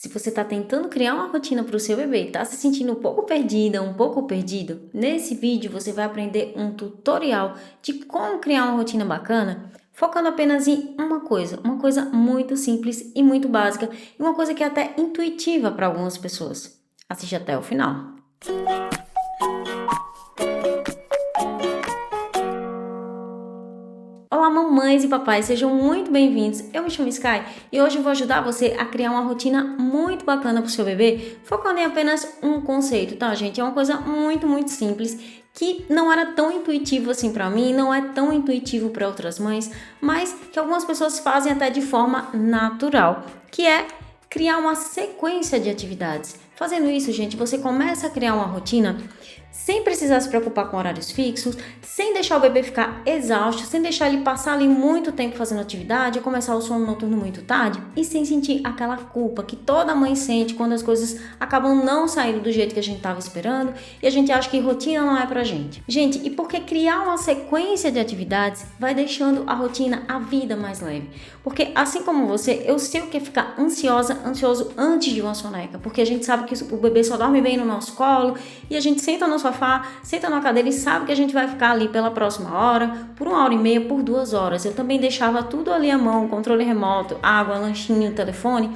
Se você está tentando criar uma rotina para o seu bebê e está se sentindo um pouco perdida, um pouco perdido, nesse vídeo você vai aprender um tutorial de como criar uma rotina bacana, focando apenas em uma coisa muito simples e muito básica, e uma coisa que é até intuitiva para algumas pessoas. Assiste até o final. Olá, mamães e papais, sejam muito bem-vindos. Eu me chamo Sky e hoje eu vou ajudar você a criar uma rotina muito bacana para o seu bebê, focando em apenas um conceito, tá, gente? É uma coisa muito simples que não era tão intuitivo assim para mim, não é tão intuitivo para outras mães, mas que algumas pessoas fazem até de forma natural, que é criar uma sequência de atividades. Fazendo isso, gente, você começa a criar uma rotina sem precisar se preocupar com horários fixos, sem deixar o bebê ficar exausto, sem deixar ele passar ali muito tempo fazendo atividade, começar o sono noturno muito tarde e sem sentir aquela culpa que toda mãe sente quando as coisas acabam não saindo do jeito que a gente estava esperando e a gente acha que rotina não é pra gente. Gente, e porque criar uma sequência de atividades vai deixando a rotina, a vida mais leve. Porque assim como você, eu sei o que é ficar ansioso antes de uma soneca, porque a gente sabe que o bebê só dorme bem no nosso colo e a gente senta no sofá, senta na cadeira e sabe que a gente vai ficar ali pela próxima hora, por 1h30, por 2 horas. Eu também deixava tudo ali à mão, controle remoto, água, lanchinho, telefone.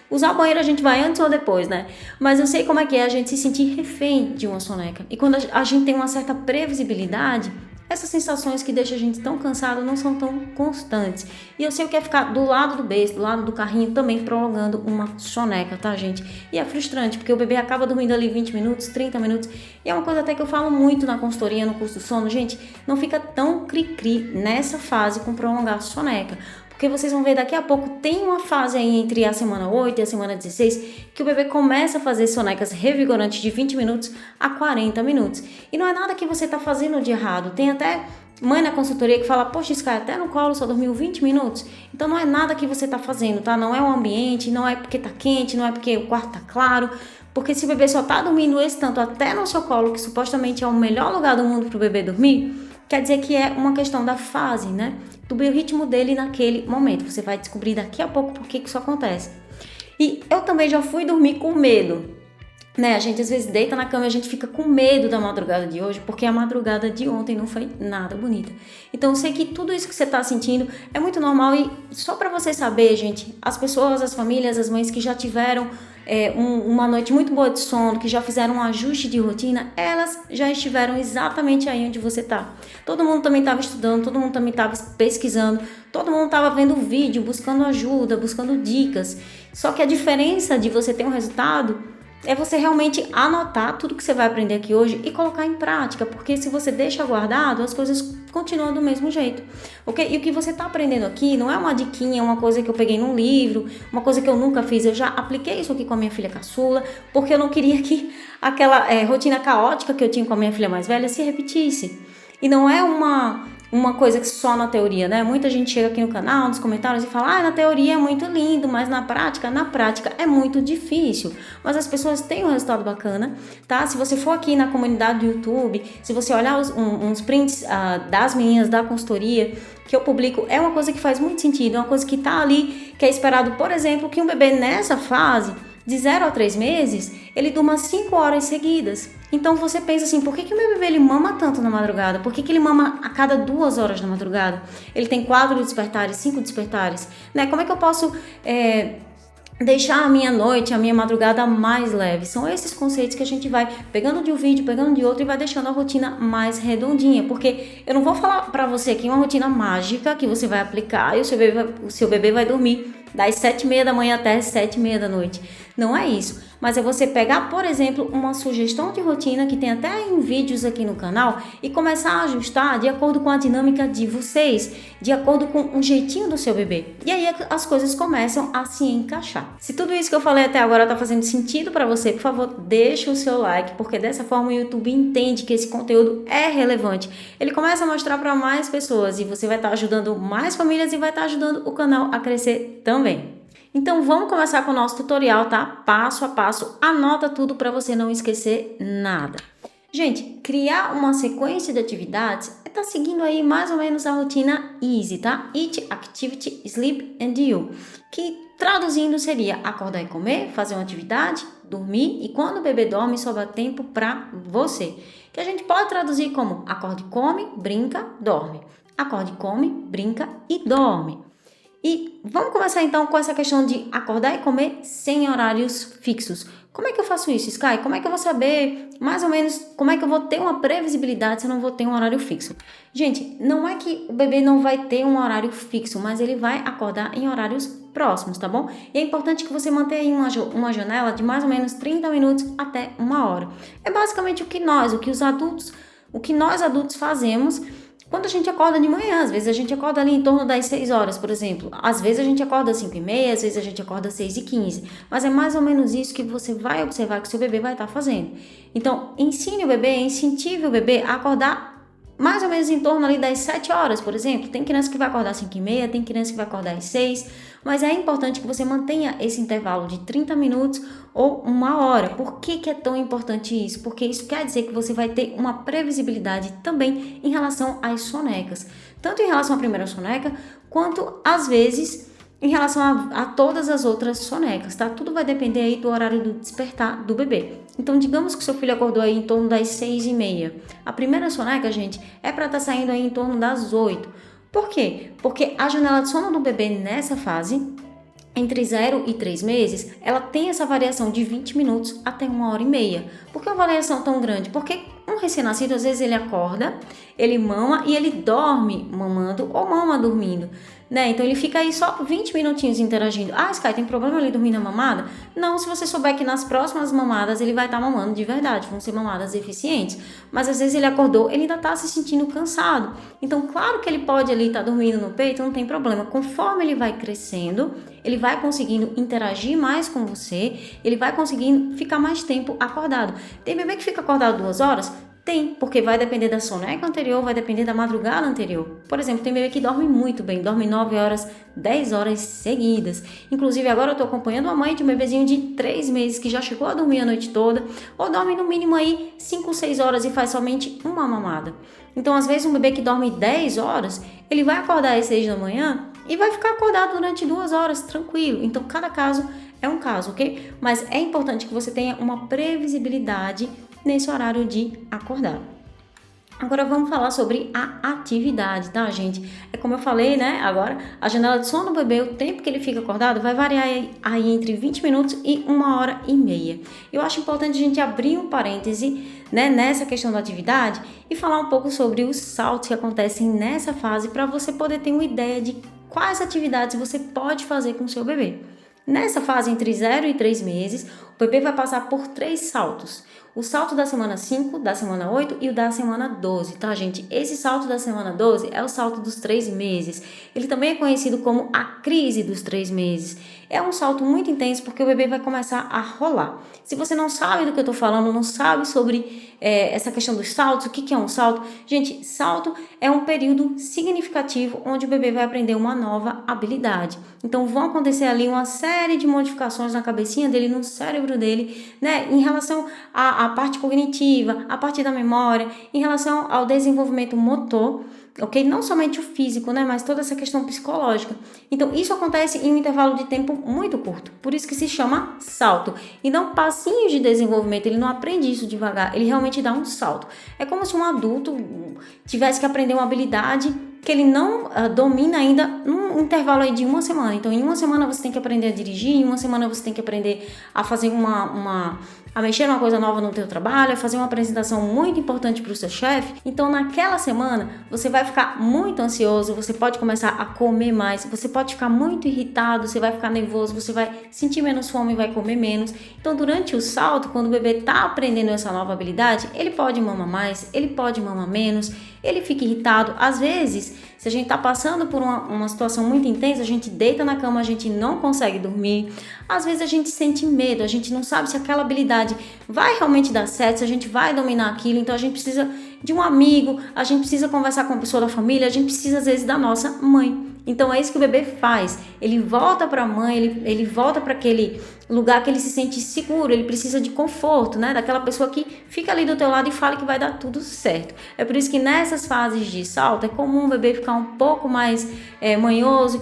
Usar o banheiro a gente vai antes ou depois, né? Mas eu sei como é que é a gente se sentir refém de uma soneca. E quando a gente tem uma certa previsibilidade, essas sensações que deixam a gente tão cansado não são tão constantes. E eu sei o que é ficar do lado do berço, do lado do carrinho, também prolongando uma soneca, tá, gente? E é frustrante, porque o bebê acaba dormindo ali 20 minutos, 30 minutos. E é uma coisa até que eu falo muito na consultoria, no curso do sono. Gente, não fica tão cri-cri nessa fase com prolongar a soneca. Porque vocês vão ver daqui a pouco, tem uma fase aí entre a semana 8 e a semana 16 que o bebê começa a fazer sonecas revigorantes de 20 minutos a 40 minutos. E não é nada que você está fazendo de errado. Tem até mãe na consultoria que fala, poxa, Sky, até no colo só dormiu 20 minutos. Então não é nada que você está fazendo, tá? Não é o ambiente, não é porque tá quente, não é porque o quarto tá claro. Porque se o bebê só tá dormindo esse tanto até no seu colo, que supostamente é o melhor lugar do mundo pro bebê dormir, quer dizer que é uma questão da fase, né? Do biorritmo dele naquele momento. Você vai descobrir daqui a pouco por que isso acontece. E eu também já fui dormir com medo, né? A gente às vezes deita na cama e a gente fica com medo da madrugada de hoje, porque a madrugada de ontem não foi nada bonita. Então eu sei que tudo isso que você tá sentindo é muito normal e só pra você saber, gente, as pessoas, as famílias, as mães que já tiveram uma noite muito boa de sono, que já fizeram um ajuste de rotina, elas já estiveram exatamente aí onde você tá. Todo mundo também estava estudando, todo mundo também estava pesquisando, todo mundo estava vendo vídeo, buscando ajuda, buscando dicas. Só que a diferença de você ter um resultado é você realmente anotar tudo que você vai aprender aqui hoje e colocar em prática, porque se você deixa guardado, as coisas continuam do mesmo jeito, ok? E o que você está aprendendo aqui não é uma diquinha, uma coisa que eu peguei num livro, uma coisa que eu nunca fiz, eu já apliquei isso aqui com a minha filha caçula, porque eu não queria que aquela rotina caótica que eu tinha com a minha filha mais velha se repetisse. E não é uma coisa que só na teoria, né? Muita gente chega aqui no canal, nos comentários e fala, na teoria é muito lindo, mas na prática é muito difícil. Mas as pessoas têm um resultado bacana, tá? Se você for aqui na comunidade do YouTube, se você olhar uns prints das meninas da consultoria que eu publico, é uma coisa que faz muito sentido, é uma coisa que tá ali, que é esperado, por exemplo, que um bebê nessa fase, de 0 a 3 meses, ele durma 5 horas seguidas. Então você pensa assim, por que o meu bebê ele mama tanto na madrugada? Por que ele mama a cada 2 horas na madrugada? Ele tem 4 despertares, 5 despertares, né? Como é que eu posso deixar a minha noite, a minha madrugada mais leve? São esses conceitos que a gente vai pegando de um vídeo, pegando de outro e vai deixando a rotina mais redondinha, porque eu não vou falar pra você aqui uma rotina mágica que você vai aplicar e o seu bebê vai dormir das 7h30 da manhã até as 7h30 da noite. Não é isso, mas é você pegar, por exemplo, uma sugestão de rotina que tem até em vídeos aqui no canal e começar a ajustar de acordo com a dinâmica de vocês, de acordo com um jeitinho do seu bebê. E aí as coisas começam a se encaixar. Se tudo isso que eu falei até agora tá fazendo sentido para você, por favor, deixa o seu like, porque dessa forma o YouTube entende que esse conteúdo é relevante. Ele começa a mostrar para mais pessoas e você vai estar ajudando mais famílias e vai estar ajudando o canal a crescer também. Então vamos começar com o nosso tutorial, tá? Passo a passo, anota tudo para você não esquecer nada. Gente, criar uma sequência de atividades é estar seguindo aí mais ou menos a rotina EASY, tá? Eat, Activity, Sleep and You, que traduzindo seria acordar e comer, fazer uma atividade, dormir e quando o bebê dorme sobra tempo para você. Que a gente pode traduzir como acorde e come, brinca, dorme. Acorde e come, brinca e dorme. E vamos começar então com essa questão de acordar e comer sem horários fixos. Como é que eu faço isso, Sky? Como é que eu vou saber mais ou menos como é que eu vou ter uma previsibilidade se eu não vou ter um horário fixo? Gente, não é que o bebê não vai ter um horário fixo, mas ele vai acordar em horários próximos, tá bom? E é importante que você mantenha aí uma janela de mais ou menos 30 minutos até 1 hora. É basicamente o que nós adultos fazemos quando a gente acorda de manhã. Às vezes a gente acorda ali em torno das 6 horas, por exemplo. Às vezes a gente acorda às 5h30, às vezes a gente acorda às 6h15. Mas é mais ou menos isso que você vai observar que o seu bebê vai estar fazendo. Então, ensine o bebê, incentive o bebê a acordar mais ou menos em torno ali das 7 horas, por exemplo. Tem criança que vai acordar às 5h30, tem criança que vai acordar às 6. Mas é importante que você mantenha esse intervalo de 30 minutos ou 1 hora. Por que é tão importante isso? Porque isso quer dizer que você vai ter uma previsibilidade também em relação às sonecas. Tanto em relação à primeira soneca, quanto às vezes em relação a todas as outras sonecas, tá? Tudo vai depender aí do horário do despertar do bebê. Então, digamos que seu filho acordou aí em torno das 6h30. A primeira soneca, gente, é para estar saindo aí em torno das 8. Por quê? Porque a janela de sono do bebê nessa fase, entre 0 e 3 meses, ela tem essa variação de 20 minutos até 1h30. Por que uma variação tão grande? Porque um recém-nascido, às vezes ele acorda, ele mama e ele dorme mamando ou mama dormindo, né? Então ele fica aí só 20 minutinhos interagindo. Ah, Sky, tem problema ele dormir na mamada? Não, se você souber que nas próximas mamadas ele vai estar mamando de verdade, vão ser mamadas eficientes. Mas às vezes ele acordou, ele ainda está se sentindo cansado. Então, claro que ele pode ali estar dormindo no peito, não tem problema. Conforme ele vai crescendo, ele vai conseguindo interagir mais com você, ele vai conseguindo ficar mais tempo acordado. Tem bebê que fica acordado 2 horas? Tem, porque vai depender da soneca anterior, vai depender da madrugada anterior. Por exemplo, tem bebê que dorme muito bem, dorme 9 horas, 10 horas seguidas. Inclusive, agora eu tô acompanhando uma mãe de um bebezinho de 3 meses que já chegou a dormir a noite toda, ou dorme no mínimo aí 5, 6 horas e faz somente uma mamada. Então, às vezes, um bebê que dorme 10 horas, ele vai acordar às 6 da manhã e vai ficar acordado durante 2 horas, tranquilo. Então, cada caso é um caso, ok? Mas é importante que você tenha uma previsibilidade nesse horário de acordar. Agora vamos falar sobre a atividade, tá, gente? É como eu falei, né? Agora, a janela de sono do bebê, o tempo que ele fica acordado, vai variar aí entre 20 minutos e 1h30. Eu acho importante a gente abrir um parêntese, né, nessa questão da atividade e falar um pouco sobre os saltos que acontecem nessa fase para você poder ter uma ideia de quais atividades você pode fazer com o seu bebê. Nessa fase entre 0 e 3 meses, o bebê vai passar por 3 saltos. O salto da semana 5, da semana 8 e o da semana 12, tá, gente? Esse salto da semana 12 é o salto dos 3 meses. Ele também é conhecido como a crise dos 3 meses. É um salto muito intenso porque o bebê vai começar a rolar. Se você não sabe do que eu tô falando, não sabe sobre essa questão dos saltos, o que é um salto? Gente, salto é um período significativo onde o bebê vai aprender uma nova habilidade. Então, vão acontecer ali uma série de modificações na cabecinha dele, no cérebro dele, né? Em relação à parte cognitiva, à parte da memória, em relação ao desenvolvimento motor, ok? Não somente o físico, né? Mas toda essa questão psicológica. Então, isso acontece em um intervalo de tempo muito curto. Por isso que se chama salto. E não passinhos de desenvolvimento. Ele não aprende isso devagar. Ele realmente dá um salto. É como se um adulto tivesse que aprender uma habilidade que ele não domina ainda num intervalo aí de 1 semana. Então, em 1 semana você tem que aprender a dirigir, em 1 semana você tem que aprender a fazer a mexer numa coisa nova no teu trabalho, a fazer uma apresentação muito importante para o seu chefe. Então, naquela semana, você vai ficar muito ansioso, você pode começar a comer mais, você pode ficar muito irritado, você vai ficar nervoso, você vai sentir menos fome e vai comer menos. Então, durante o salto, quando o bebê está aprendendo essa nova habilidade, ele pode mamar mais, ele pode mamar menos, ele fica irritado. Às vezes, se a gente está passando por uma situação muito intensa, a gente deita na cama, a gente não consegue dormir. Às vezes a gente sente medo, a gente não sabe se aquela habilidade vai realmente dar certo, se a gente vai dominar aquilo. Então a gente precisa de um amigo, a gente precisa conversar com uma pessoa da família, a gente precisa às vezes da nossa mãe. Então é isso que o bebê faz, ele volta para a mãe, ele volta para aquele lugar que ele se sente seguro, ele precisa de conforto, né? Daquela pessoa que fica ali do teu lado e fala que vai dar tudo certo. É por isso que nessas fases de salto é comum o bebê ficar um pouco mais manhoso,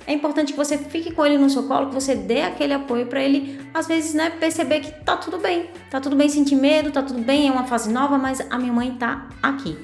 é importante que você fique com ele no seu colo, que você dê aquele apoio para ele, às vezes, né, perceber que tá tudo bem sentir medo, tá tudo bem, é uma fase nova, mas a minha mãe tá aqui.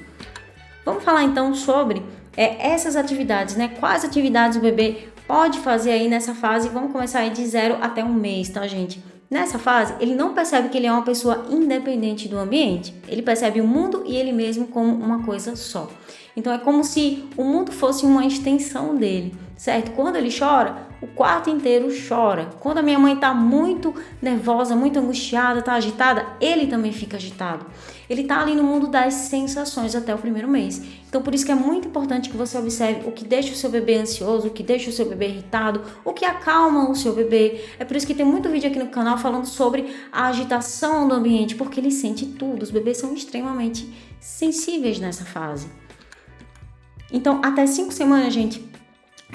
Vamos falar então sobre essas atividades, né? Quais atividades o bebê pode fazer aí nessa fase? Vamos começar aí de 0 até 1 mês, tá, gente? Nessa fase, ele não percebe que ele é uma pessoa independente do ambiente. Ele percebe o mundo e ele mesmo como uma coisa só. Então é como se o mundo fosse uma extensão dele, certo? Quando ele chora, o quarto inteiro chora. Quando a minha mãe tá muito nervosa, muito angustiada, tá agitada, ele também fica agitado. Ele tá ali no mundo das sensações até o 1º mês. Então por isso que é muito importante que você observe o que deixa o seu bebê ansioso, o que deixa o seu bebê irritado, o que acalma o seu bebê. É por isso que tem muito vídeo aqui no canal falando sobre a agitação do ambiente, porque ele sente tudo. Os bebês são extremamente sensíveis nessa fase. Então, até 5 semanas, gente,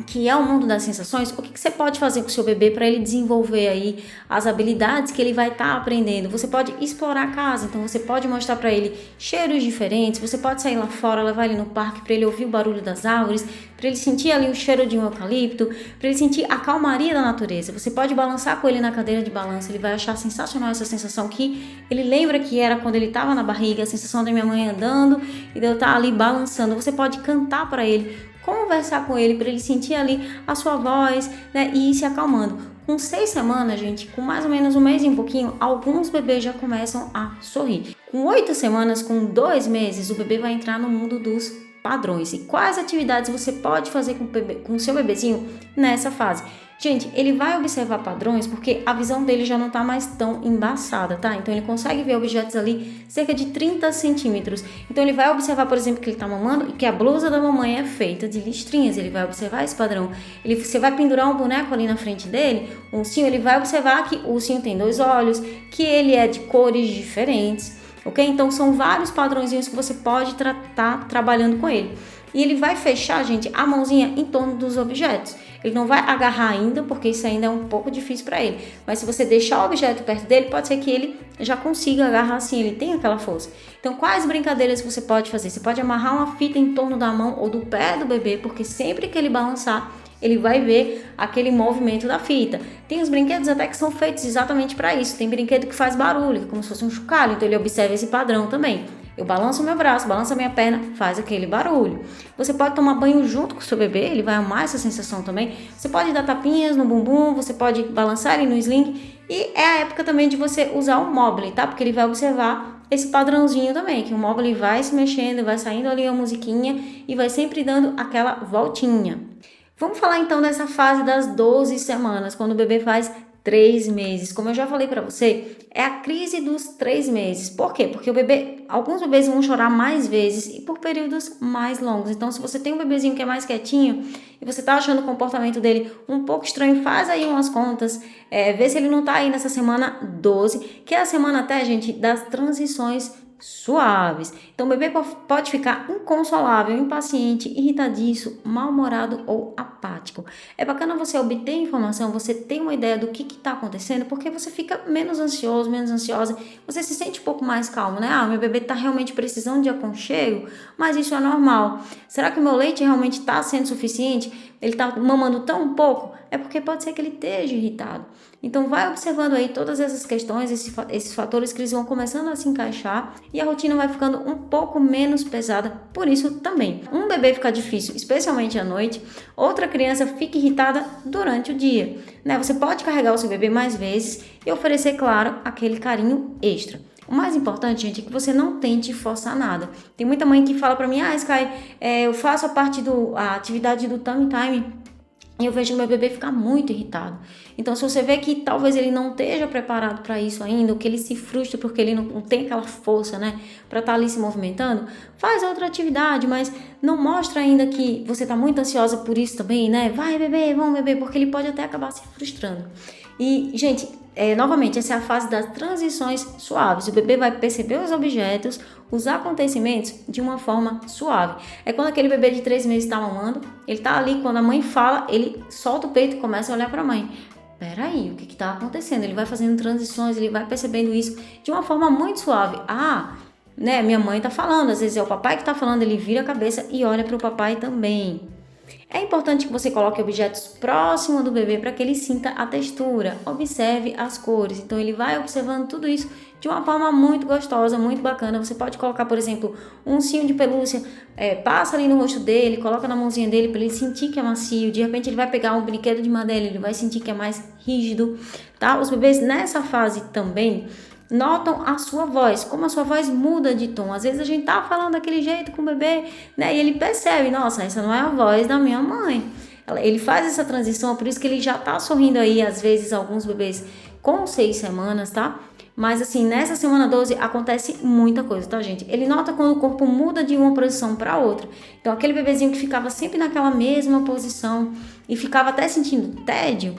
que é o mundo das sensações, o que você pode fazer com o seu bebê para ele desenvolver aí as habilidades que ele vai estar aprendendo? Você pode explorar a casa, então você pode mostrar para ele cheiros diferentes, você pode sair lá fora, levar ele no parque para ele ouvir o barulho das árvores, para ele sentir ali o cheiro de um eucalipto, para ele sentir a calmaria da natureza. Você pode balançar com ele na cadeira de balanço, ele vai achar sensacional essa sensação que ele lembra que era quando ele estava na barriga, a sensação da minha mãe andando e de eu estar ali balançando. Você pode cantar para ele, conversar com ele para ele sentir ali a sua voz, né, e ir se acalmando. Com 6 semanas, gente, com mais ou menos 1 mês e um pouquinho, alguns bebês já começam a sorrir. Com 8 semanas, com 2 meses, o bebê vai entrar no mundo dos padrões. E quais atividades você pode fazer com o seu bebezinho nessa fase? Gente, ele vai observar padrões porque a visão dele já não tá mais tão embaçada, tá? Então ele consegue ver objetos ali cerca de 30 centímetros. Então ele vai observar, por exemplo, que ele tá mamando e que a blusa da mamãe é feita de listrinhas. Ele vai observar esse padrão. Você vai pendurar um boneco ali na frente dele, um ursinho, ele vai observar que o ursinho tem 2 olhos, que ele é de cores diferentes, ok? Então são vários padrõezinhos que você pode estar trabalhando com ele. E ele vai fechar, gente, a mãozinha em torno dos objetos. Ele não vai agarrar ainda, porque isso ainda é um pouco difícil para ele. Mas se você deixar o objeto perto dele, pode ser que ele já consiga agarrar assim, ele tem aquela força. Então, quais brincadeiras você pode fazer? Você pode amarrar uma fita em torno da mão ou do pé do bebê, porque sempre que ele balançar, ele vai ver aquele movimento da fita. Tem os brinquedos até que são feitos exatamente para isso. Tem brinquedo que faz barulho, como se fosse um chocalho, então ele observa esse padrão também. Eu balanço o meu braço, balanço a minha perna, faz aquele barulho. Você pode tomar banho junto com o seu bebê, ele vai amar essa sensação também. Você pode dar tapinhas no bumbum, você pode balançar ele no sling. E é a época também de você usar o mobile, tá? Porque ele vai observar esse padrãozinho também, que o mobile vai se mexendo, vai saindo ali a musiquinha e vai sempre dando aquela voltinha. Vamos falar então dessa fase das 12 semanas, quando o bebê faz 3 meses. Como eu já falei para você, é a crise dos 3 meses. Por quê? Porque alguns bebês vão chorar mais vezes e por períodos mais longos. Então, se você tem um bebezinho que é mais quietinho e você tá achando o comportamento dele um pouco estranho, faz aí umas contas, vê se ele não tá aí nessa semana 12, que é a semana até, gente, das transições suaves. Então o bebê pode ficar inconsolável, impaciente, irritadiço, mal-humorado ou apático. É bacana você obter informação, você ter uma ideia do que está acontecendo, porque você fica menos ansioso, menos ansiosa, você se sente um pouco mais calmo, né? Meu bebê está realmente precisando de aconchego, mas isso é normal. Será que o meu leite realmente está sendo suficiente? Ele está mamando tão pouco? É porque pode ser que ele esteja irritado. Então vai observando aí todas essas questões, esses fatores que eles vão começando a se encaixar e a rotina vai ficando um pouco menos pesada, por isso também. Um bebê fica difícil, especialmente à noite, outra criança fica irritada durante o dia, né? Você pode carregar o seu bebê mais vezes e oferecer, claro, aquele carinho extra. O mais importante, gente, é que você não tente forçar nada. Tem muita mãe que fala pra mim, Sky, eu faço a atividade do tummy time e eu vejo o meu bebê ficar muito irritado. Então, se você vê que talvez ele não esteja preparado para isso ainda, ou que ele se frustra porque ele não tem aquela força, né, para estar ali se movimentando, faz outra atividade, mas não mostra ainda que você está muito ansiosa por isso também, né? Vai, bebê, vamos, bebê, porque ele pode até acabar se frustrando. E, gente, novamente, essa é a fase das transições suaves. O bebê vai perceber os objetos, os acontecimentos de uma forma suave. É quando aquele bebê de 3 meses está mamando, ele tá ali, quando a mãe fala, ele solta o peito e começa a olhar para a mãe. Peraí, o que está acontecendo? Ele vai fazendo transições, ele vai percebendo isso de uma forma muito suave. Minha mãe tá falando, às vezes é o papai que tá falando, ele vira a cabeça e olha para o papai também. É importante que você coloque objetos próximos do bebê para que ele sinta a textura, observe as cores. Então ele vai observando tudo isso de uma forma muito gostosa, muito bacana. Você pode colocar, por exemplo, um ursinho de pelúcia, passa ali no rosto dele, coloca na mãozinha dele para ele sentir que é macio. De repente ele vai pegar um brinquedo de madeira, ele vai sentir que é mais rígido, tá? Os bebês nessa fase também notam a sua voz, como a sua voz muda de tom. Às vezes a gente tá falando daquele jeito com o bebê, né? E ele percebe, nossa, essa não é a voz da minha mãe. Ele faz essa transição, por isso que ele já tá sorrindo aí, às vezes, alguns bebês com 6 semanas, tá? Mas assim, nessa semana 12 acontece muita coisa, tá, gente? Ele nota quando o corpo muda de uma posição para outra. Então, aquele bebezinho que ficava sempre naquela mesma posição e ficava até sentindo tédio,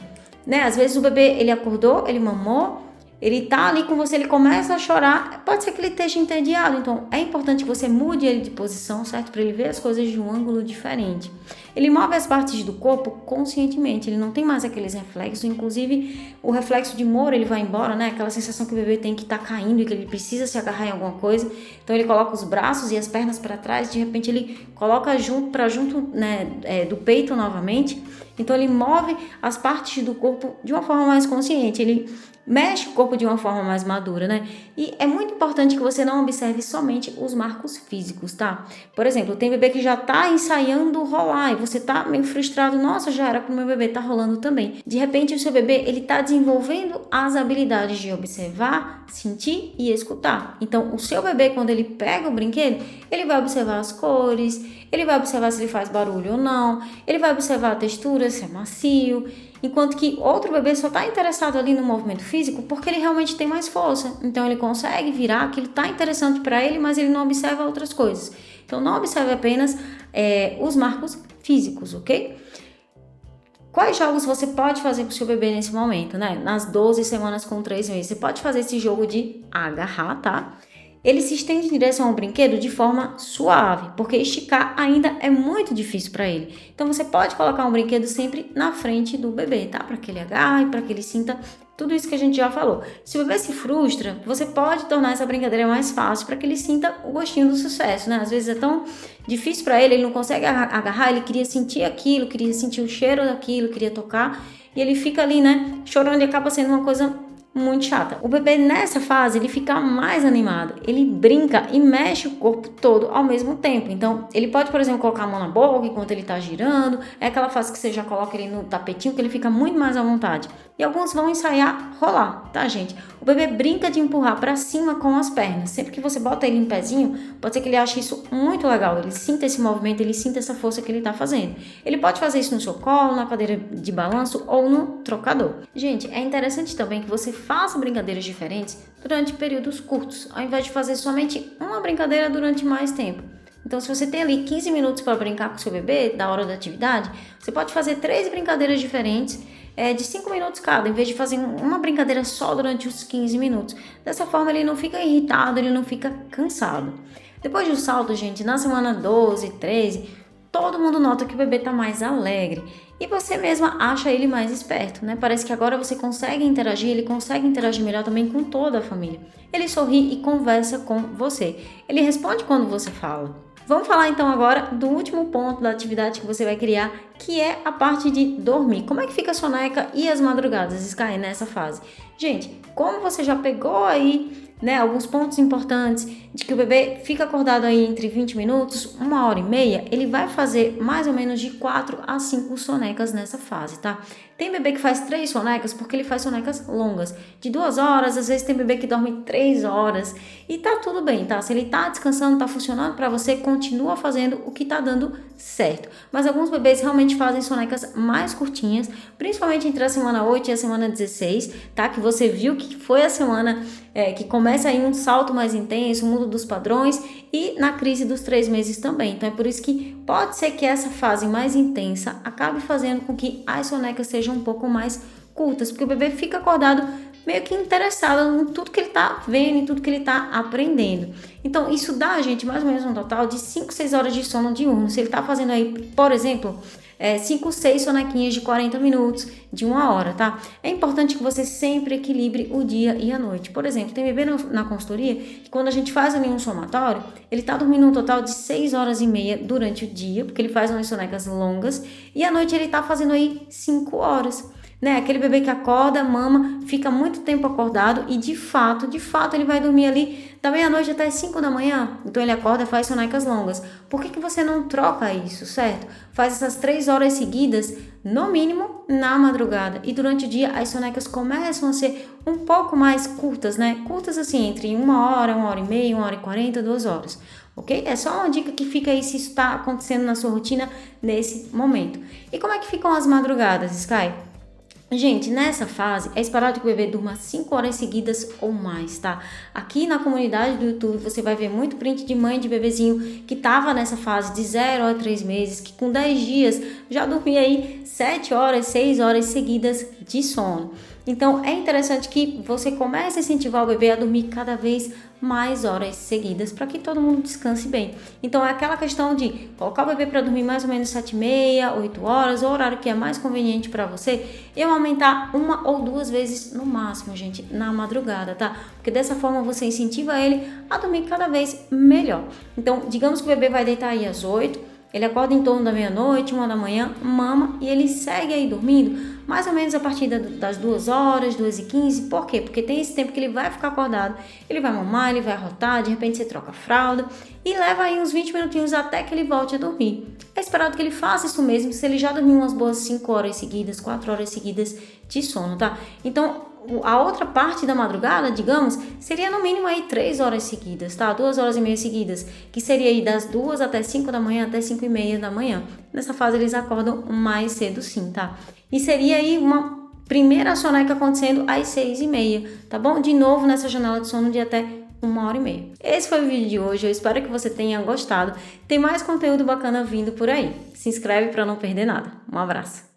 né? Às vezes o bebê, ele acordou, ele mamou, ele tá ali com você, ele começa a chorar, pode ser que ele esteja entediado, então é importante que você mude ele de posição, certo? Para ele ver as coisas de um ângulo diferente. Ele move as partes do corpo conscientemente, ele não tem mais aqueles reflexos, inclusive o reflexo de Moura, ele vai embora, né? Aquela sensação que o bebê tem que tá caindo e que ele precisa se agarrar em alguma coisa, então ele coloca os braços e as pernas para trás, de repente ele coloca junto, né, do peito novamente, então ele move as partes do corpo de uma forma mais consciente, ele mexe o corpo de uma forma mais madura, né? E é muito importante que você não observe somente os marcos físicos, tá? Por exemplo, tem bebê que já tá ensaiando rolar e você tá meio frustrado, nossa, já era pro meu bebê tá rolando também. De repente o seu bebê, ele tá desenvolvendo as habilidades de observar, sentir e escutar. Então, o seu bebê, quando ele pega o brinquedo, ele vai observar as cores, ele vai observar se ele faz barulho ou não, ele vai observar a textura, se é macio, enquanto que outro bebê só está interessado ali no movimento físico porque ele realmente tem mais força. Então ele consegue virar aquilo está interessante para ele, mas ele não observa outras coisas. Então não observe apenas os marcos físicos, ok? Quais jogos você pode fazer para o seu bebê nesse momento, né? Nas 12 semanas com 3 meses, você pode fazer esse jogo de agarrar, tá? Ele se estende em direção ao brinquedo de forma suave, porque esticar ainda é muito difícil para ele. Então você pode colocar um brinquedo sempre na frente do bebê, tá? Para que ele agarre, para que ele sinta tudo isso que a gente já falou. Se o bebê se frustra, você pode tornar essa brincadeira mais fácil para que ele sinta o gostinho do sucesso, né? Às vezes é tão difícil para ele, ele não consegue agarrar, ele queria sentir aquilo, queria sentir o cheiro daquilo, queria tocar, e ele fica ali, né, chorando e acaba sendo uma coisa muito chata. O bebê nessa fase, ele fica mais animado, ele brinca e mexe o corpo todo ao mesmo tempo. Então, ele pode, por exemplo, colocar a mão na boca enquanto ele tá girando, é aquela fase que você já coloca ele no tapetinho, que ele fica muito mais à vontade. E alguns vão ensaiar rolar, tá, gente? O bebê brinca de empurrar pra cima com as pernas. Sempre que você bota ele em pezinho, pode ser que ele ache isso muito legal, ele sinta esse movimento, ele sinta essa força que ele tá fazendo. Ele pode fazer isso no seu colo, na cadeira de balanço ou no trocador. Gente, é interessante também que você faça brincadeiras diferentes durante períodos curtos, ao invés de fazer somente uma brincadeira durante mais tempo. Então, se você tem ali 15 minutos para brincar com seu bebê, da hora da atividade, você pode fazer 3 brincadeiras diferentes, de 5 minutos cada, em vez de fazer uma brincadeira só durante os 15 minutos. Dessa forma, ele não fica irritado, ele não fica cansado. Depois do salto, gente, na semana 12, 13, todo mundo nota que o bebê está mais alegre. E você mesma acha ele mais esperto, né? Parece que agora você consegue interagir, ele consegue interagir melhor também com toda a família. Ele sorri e conversa com você. Ele responde quando você fala. Vamos falar então agora do último ponto da atividade que você vai criar, que é a parte de dormir. Como é que fica a soneca e as madrugadas, Sky, nessa fase? Gente, como você já pegou aí, né, alguns pontos importantes de que o bebê fica acordado aí entre 20 minutos, 1h30, ele vai fazer mais ou menos de 4 a 5 sonecas nessa fase, tá? Tem bebê que faz 3 sonecas porque ele faz sonecas longas, de 2 horas, às vezes tem bebê que dorme 3 horas e tá tudo bem, tá? Se ele tá descansando, tá funcionando pra você, continua fazendo o que tá dando certo. Mas alguns bebês realmente fazem sonecas mais curtinhas, principalmente entre a semana 8 e a semana 16, tá? Que você viu que foi a semana que começa aí um salto mais intenso, um mundo dos padrões e na crise dos 3 meses também. Então é por isso que pode ser que essa fase mais intensa acabe fazendo com que as sonecas sejam um pouco mais curtas, porque o bebê fica acordado meio que interessado em tudo que ele tá vendo, em tudo que ele tá aprendendo. Então, isso dá, gente, mais ou menos um total de 5, 6 horas de sono diurno. Se ele tá fazendo aí, por exemplo, 5, 6 sonequinhas de 40 minutos, de 1 hora, tá? É importante que você sempre equilibre o dia e a noite. Por exemplo, tem bebê na consultoria que quando a gente faz ali um somatório, ele tá dormindo um total de 6 horas e meia durante o dia, porque ele faz umas sonecas longas, e à noite ele tá fazendo aí 5 horas. Né? Aquele bebê que acorda, mama, fica muito tempo acordado e de fato ele vai dormir ali da meia-noite até as 5 da manhã. Então ele acorda e faz sonecas longas. Por que você não troca isso, certo? Faz essas 3 horas seguidas, no mínimo, na madrugada. E durante o dia as sonecas começam a ser um pouco mais curtas, né? Curtas assim, entre 1 hora, 1 hora e meia, 1 hora e 40, 2 horas. Ok? É só uma dica que fica aí se isso está acontecendo na sua rotina nesse momento. E como é que ficam as madrugadas, Sky? Gente, nessa fase é esperado que o bebê durma 5 horas seguidas ou mais, tá? Aqui na comunidade do YouTube você vai ver muito print de mãe de bebezinho que tava nessa fase de 0 a 3 meses, que com 10 dias já dormia aí 7 horas, 6 horas seguidas de sono. Então é interessante que você comece a incentivar o bebê a dormir cada vez mais horas seguidas para que todo mundo descanse bem. Então é aquela questão de colocar o bebê para dormir mais ou menos 7h30, 8 horas, o horário que é mais conveniente para você, e aumentar 1 ou 2 vezes no máximo, gente, na madrugada, tá? Porque dessa forma você incentiva ele a dormir cada vez melhor. Então, digamos que o bebê vai deitar aí às 8, ele acorda em torno da meia-noite, 1 da manhã, mama e ele segue aí dormindo mais ou menos a partir das 2 horas, 2h15. Por quê? Porque tem esse tempo que ele vai ficar acordado, ele vai mamar, ele vai arrotar, de repente você troca a fralda e leva aí uns 20 minutinhos até que ele volte a dormir. É esperado que ele faça isso mesmo se ele já dormiu umas boas 5 horas seguidas, 4 horas seguidas de sono, tá? Então, a outra parte da madrugada, digamos, seria no mínimo aí 3 horas seguidas, tá? 2 horas e meia seguidas, que seria aí das 2 até 5 da manhã, até 5h30 da manhã. Nessa fase eles acordam mais cedo sim, tá? E seria aí uma primeira soneca acontecendo às 6h30, tá bom? De novo nessa janela de sono de até 1h30. Esse foi o vídeo de hoje, eu espero que você tenha gostado. Tem mais conteúdo bacana vindo por aí. Se inscreve para não perder nada. Um abraço!